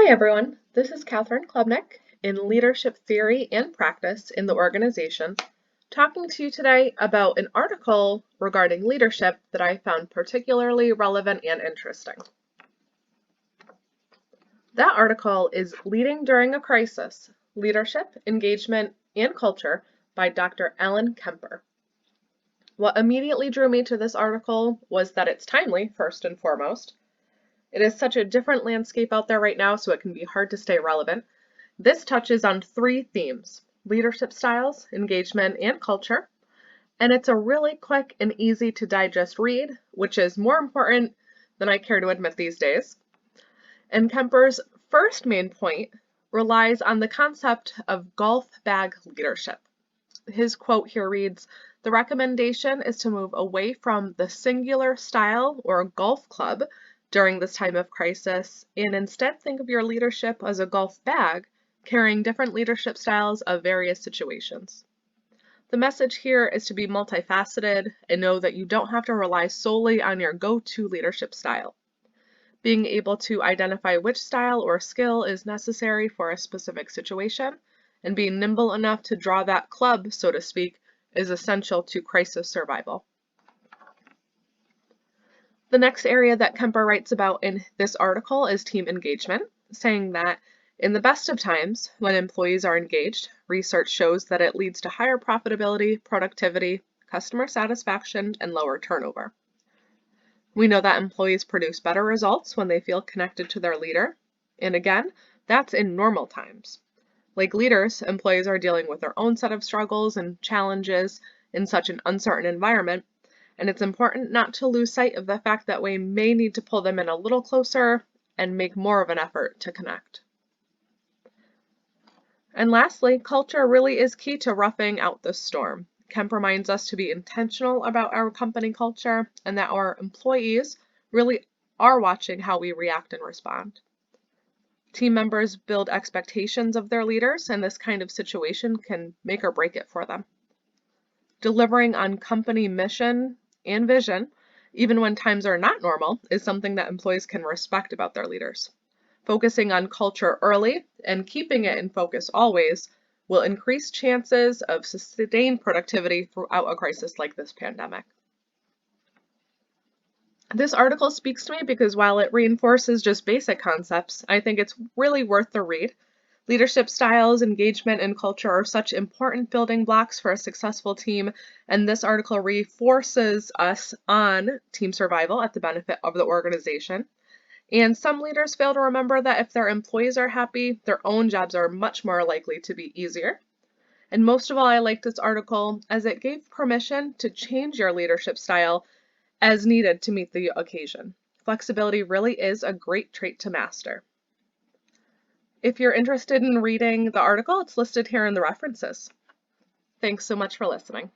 Hi everyone, this is Catherine Klebnick in Leadership Theory and Practice in the Organization, talking to you today about an article regarding leadership that I found particularly relevant and interesting. That article is Leading During a Crisis, Leadership, Engagement, and Culture by Dr. Ellen Kemper. What immediately drew me to this article was that it's timely, first and foremost. It is such a different landscape out there right now, so it can be hard to stay relevant. This touches on three themes: leadership styles, engagement, and culture. And it's a really quick and easy to digest read, which is more important than I care to admit these days. And Kemper's first main point relies on the concept of golf bag leadership. His quote here reads, "The recommendation is to move away from the singular style or golf club during this time of crisis, and instead think of your leadership as a golf bag carrying different leadership styles of various situations." The message here is to be multifaceted and know that you don't have to rely solely on your go-to leadership style. Being able to identify which style or skill is necessary for a specific situation and being nimble enough to draw that club, so to speak, is essential to crisis survival. The next area that Kemper writes about in this article is team engagement, saying that in the best of times, when employees are engaged, research shows that it leads to higher profitability, productivity, customer satisfaction, and lower turnover. We know that employees produce better results when they feel connected to their leader, and again, that's in normal times. Like leaders, employees are dealing with their own set of struggles and challenges in such an uncertain environment, and it's important not to lose sight of the fact that we may need to pull them in a little closer and make more of an effort to connect. And lastly, culture really is key to roughing out the storm. Kemp reminds us to be intentional about our company culture and that our employees really are watching how we react and respond. Team members build expectations of their leaders, and this kind of situation can make or break it for them. Delivering on company mission and vision, even when times are not normal, is something that employees can respect about their leaders. Focusing on culture early and keeping it in focus always will increase chances of sustained productivity throughout a crisis like this pandemic. This article speaks to me because while it reinforces just basic concepts, I think it's really worth the read. Leadership styles, engagement, and culture are such important building blocks for a successful team, and this article reinforces us on team survival at the benefit of the organization. And some leaders fail to remember that if their employees are happy, their own jobs are much more likely to be easier. And most of all, I liked this article as it gave permission to change your leadership style as needed to meet the occasion. Flexibility really is a great trait to master. If you're interested in reading the article, it's listed here in the references. Thanks so much for listening.